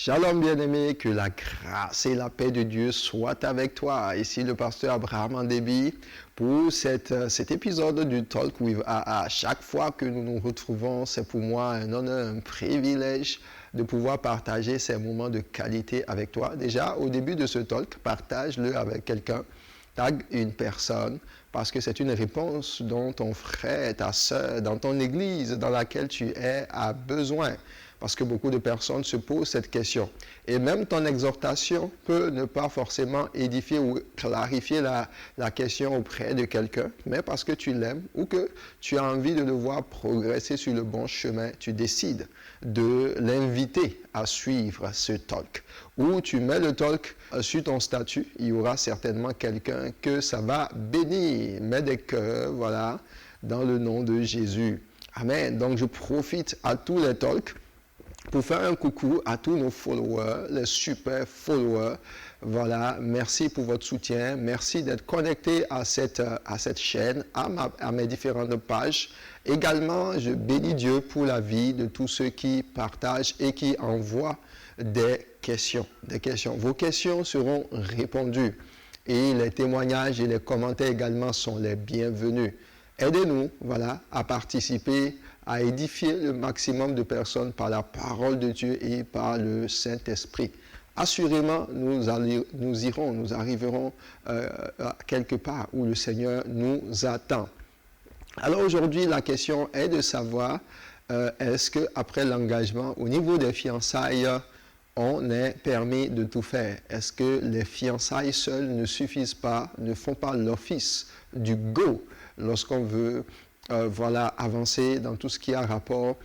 Shalom bien-aimé, que la grâce et la paix de Dieu soient avec toi. Ici le pasteur Abraham Andébi pour cet épisode du Talk with AA. Chaque fois que nous nous retrouvons, c'est pour moi un honneur, un privilège de pouvoir partager ces moments de qualité avec toi. Déjà, au début de ce talk, partage-le avec quelqu'un. Tag une personne parce que c'est une réponse dont ton frère, ta soeur, dans ton église dans laquelle tu es a besoin. Parce que beaucoup de personnes se posent cette question. Et même ton exhortation peut ne pas forcément édifier ou clarifier la question auprès de quelqu'un, mais parce que tu l'aimes ou que tu as envie de le voir progresser sur le bon chemin, tu décides de l'inviter à suivre ce talk. Ou tu mets le talk sur ton statut, il y aura certainement quelqu'un que ça va bénir. Mets des cœurs, voilà, dans le nom de Jésus. Amen. Donc je profite à tous les talks pour faire un coucou à tous nos followers, les super followers. Voilà, merci pour votre soutien. Merci d'être connecté à cette chaîne, à mes différentes pages. Également, je bénis Dieu pour la vie de tous ceux qui partagent et qui envoient des questions. Vos questions seront répondues. Et les témoignages et les commentaires également sont les bienvenus. Aidez-nous, voilà, à participer, à édifier le maximum de personnes par la parole de Dieu et par le Saint-Esprit. Assurément, nous arriverons quelque part où le Seigneur nous attend. Alors aujourd'hui, la question est de savoir, est-ce qu'après l'engagement, au niveau des fiançailles, on est permis de tout faire? Est-ce que les fiançailles seules ne suffisent pas, ne font pas l'office du go lorsqu'on veut avancer dans tout ce qui a rapport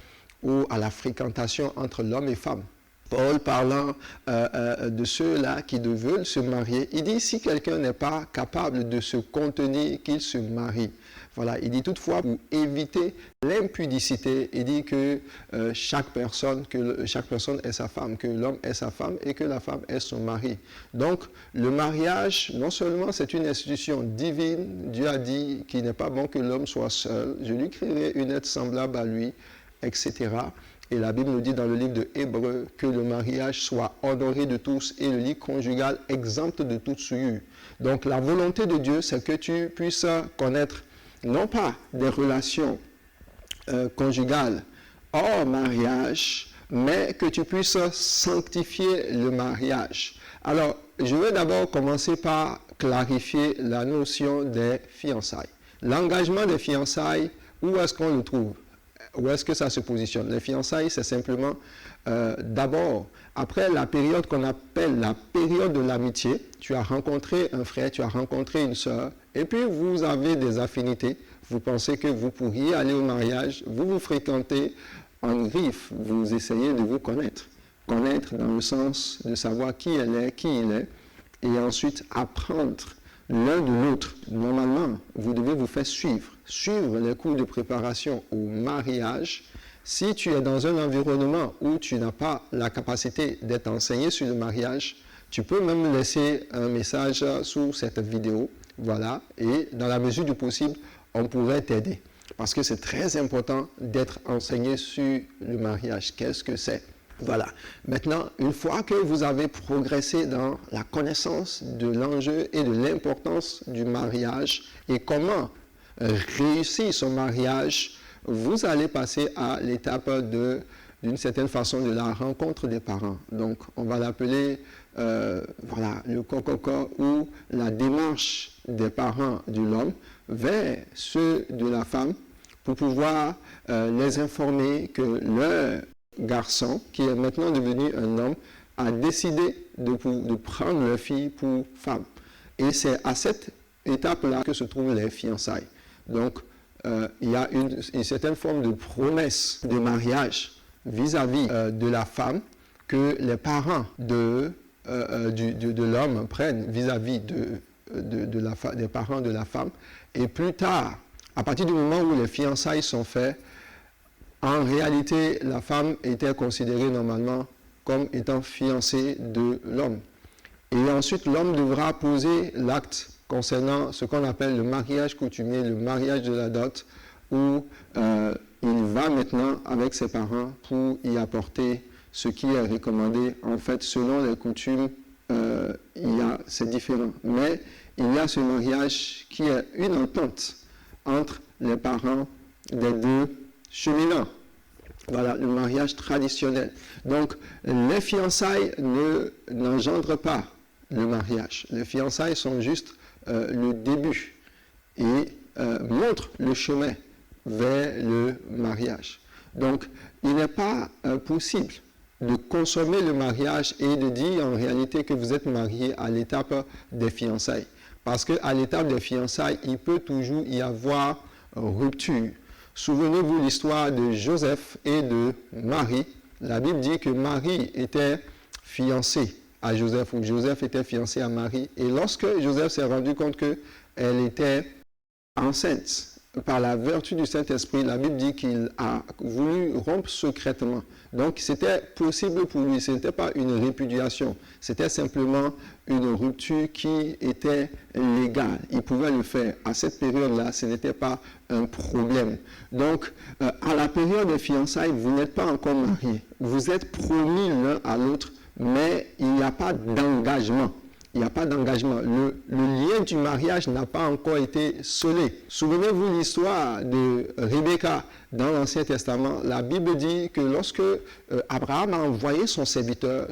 à la fréquentation entre l'homme et femme? Paul parlant de ceux-là qui veulent se marier, il dit si quelqu'un n'est pas capable de se contenir, qu'il se marie. Voilà, il dit toutefois pour éviter l'impudicité, il dit que chaque personne est sa femme, que l'homme est sa femme et que la femme est son mari. Donc le mariage, non seulement c'est une institution divine, Dieu a dit qu'il n'est pas bon que l'homme soit seul, je lui créerai une aide semblable à lui, etc. Et la Bible nous dit dans le livre de Hébreux que le mariage soit honoré de tous et le lit conjugal exempt de toute souillure. Donc la volonté de Dieu, c'est que tu puisses connaître non pas des relations conjugales hors mariage, mais que tu puisses sanctifier le mariage. Alors, je vais d'abord commencer par clarifier la notion des fiançailles. L'engagement des fiançailles, où est-ce qu'on le trouve? Où est-ce que ça se positionne? Les fiançailles, c'est simplement d'abord, après la période qu'on appelle la période de l'amitié, tu as rencontré un frère, tu as rencontré une sœur, et puis vous avez des affinités, vous pensez que vous pourriez aller au mariage, vous vous fréquentez en griffe, vous essayez de vous connaître. Connaître dans le sens de savoir qui elle est, qui il est, et ensuite apprendre l'un de l'autre. Normalement, vous devez vous faire suivre les cours de préparation au mariage. Si tu es dans un environnement où tu n'as pas la capacité d'être enseigné sur le mariage, tu peux même laisser un message sous cette vidéo, voilà, et dans la mesure du possible, on pourrait t'aider. Parce que c'est très important d'être enseigné sur le mariage. Qu'est-ce que c'est? Voilà. Maintenant, une fois que vous avez progressé dans la connaissance de l'enjeu et de l'importance du mariage et comment réussir son mariage, vous allez passer à l'étape d'une certaine façon de la rencontre des parents. Donc, on va l'appeler le cococo ou la démarche des parents de l'homme vers ceux de la femme pour pouvoir les informer que leur garçon, qui est maintenant devenu un homme, a décidé de prendre leur fille pour femme. Et c'est à cette étape-là que se trouvent les fiançailles. Donc, il y a une certaine forme de promesse de mariage vis-à-vis de la femme que les parents de l'homme prennent vis-à-vis des parents de la femme. Et plus tard, à partir du moment où les fiançailles sont faites, en réalité, la femme était considérée normalement comme étant fiancée de l'homme. Et ensuite, l'homme devra poser l'acte concernant ce qu'on appelle le mariage coutumier, le mariage de la dot, où il va maintenant avec ses parents pour y apporter ce qui est recommandé. En fait, selon les coutumes, c'est différent. Mais il y a ce mariage qui est une entente entre les parents des deux cheminants. Voilà, le mariage traditionnel. Donc, les fiançailles n'engendrent pas le mariage. Les fiançailles sont juste le début et montrent le chemin vers le mariage. Donc, il n'est pas possible de consommer le mariage et de dire en réalité que vous êtes marié à l'étape des fiançailles. Parce qu'à l'étape des fiançailles, il peut toujours y avoir rupture. Souvenez-vous l'histoire de Joseph et de Marie. La Bible dit que Marie était fiancée à Joseph, ou Joseph était fiancé à Marie. Et lorsque Joseph s'est rendu compte qu'elle était enceinte, par la vertu du Saint-Esprit, la Bible dit qu'il a voulu rompre secrètement. Donc, c'était possible pour lui. Ce n'était pas une répudiation. C'était simplement une rupture qui était légale. Il pouvait le faire. À cette période-là, ce n'était pas un problème. Donc, à la période des fiançailles, vous n'êtes pas encore mariés. Vous êtes promis l'un à l'autre, mais il n'y a pas d'engagement. Il n'y a pas d'engagement. Le lien du mariage n'a pas encore été scellé. Souvenez-vous l'histoire de Rebecca dans l'Ancien Testament. La Bible dit que lorsque Abraham a envoyé son serviteur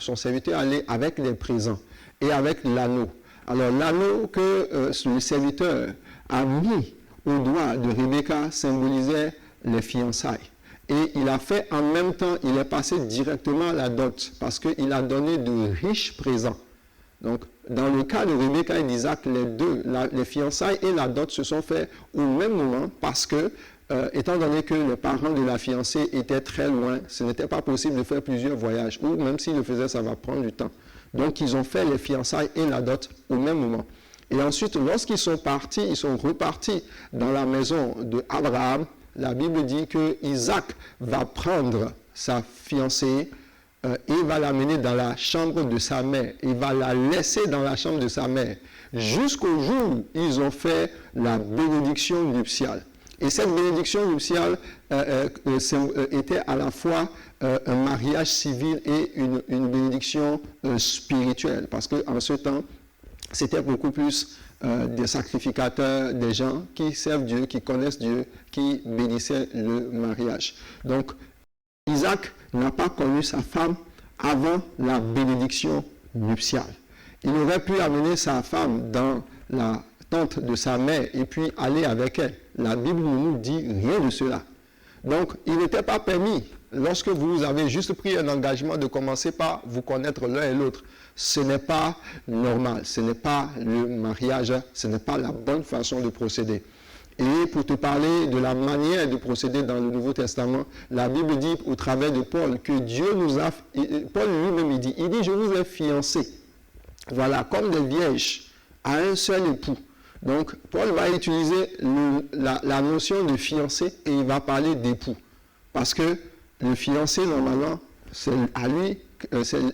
aller avec les présents et avec l'anneau. Alors l'anneau que le serviteur a mis au doigt de Rebecca symbolisait les fiançailles. Et il a fait en même temps, il est passé directement à la dot parce qu'il a donné de riches présents. Donc, dans le cas de Rebecca et d'Isaac, les fiançailles et la dot se sont faits au même moment parce que, étant donné que les parents de la fiancée étaient très loin, ce n'était pas possible de faire plusieurs voyages, ou même s'ils le faisaient, ça va prendre du temps. Donc, ils ont fait les fiançailles et la dot au même moment. Et ensuite, lorsqu'ils sont partis, ils sont repartis dans la maison d'Abraham. La Bible dit que Isaac va prendre sa fiancée et va l'amener dans la chambre de sa mère. Il va la laisser dans la chambre de sa mère jusqu'au jour où ils ont fait la bénédiction nuptiale. Et cette bénédiction nuptiale était à la fois un mariage civil et une bénédiction spirituelle. Parce qu'en ce temps, c'était beaucoup plus des sacrificateurs, des gens qui servent Dieu, qui connaissent Dieu, qui bénissaient le mariage. Donc, Isaac n'a pas connu sa femme avant la bénédiction nuptiale. Il aurait pu amener sa femme dans la tente de sa mère et puis aller avec elle. La Bible ne nous dit rien de cela. Donc, il n'était pas permis, lorsque vous avez juste pris un engagement, de commencer par vous connaître l'un et l'autre. Ce n'est pas normal, ce n'est pas le mariage, ce n'est pas la bonne façon de procéder. Et pour te parler de la manière de procéder dans le Nouveau Testament, la Bible dit au travers de Paul que Dieu nous a... Paul lui-même il dit, je vous ai fiancés, voilà, comme des vierges, à un seul époux. Donc, Paul va utiliser la notion de fiancé et il va parler d'époux. Parce que le fiancé, normalement, c'est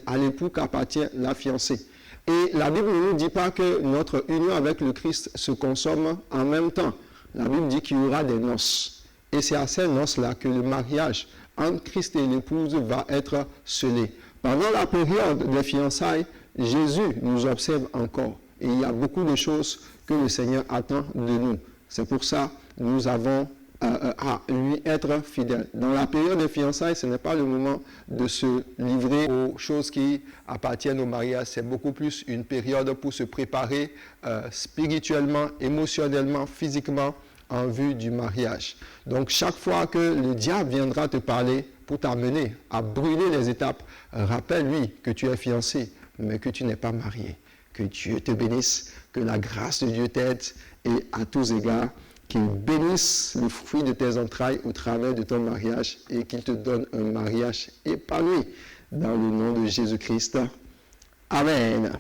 à l'époux qu'appartient la fiancée. Et la Bible ne nous dit pas que notre union avec le Christ se consomme en même temps. La Bible dit qu'il y aura des noces. Et c'est à ces noces-là que le mariage entre Christ et l'épouse va être scellé. Pendant la période des fiançailles, Jésus nous observe encore. Et il y a beaucoup de choses que le Seigneur attend de nous. C'est pour ça que nous avons à lui être fidèles. Dans la période des fiançailles, ce n'est pas le moment de se livrer aux choses qui appartiennent au mariage. C'est beaucoup plus une période pour se préparer spirituellement, émotionnellement, physiquement en vue du mariage. Donc, chaque fois que le diable viendra te parler pour t'amener à brûler les étapes, rappelle-lui que tu es fiancé, mais que tu n'es pas marié. Que Dieu te bénisse, que la grâce de Dieu t'aide et à tous égards, qu'il bénisse le fruit de tes entrailles au travers de ton mariage et qu'il te donne un mariage épanoui dans le nom de Jésus-Christ. Amen.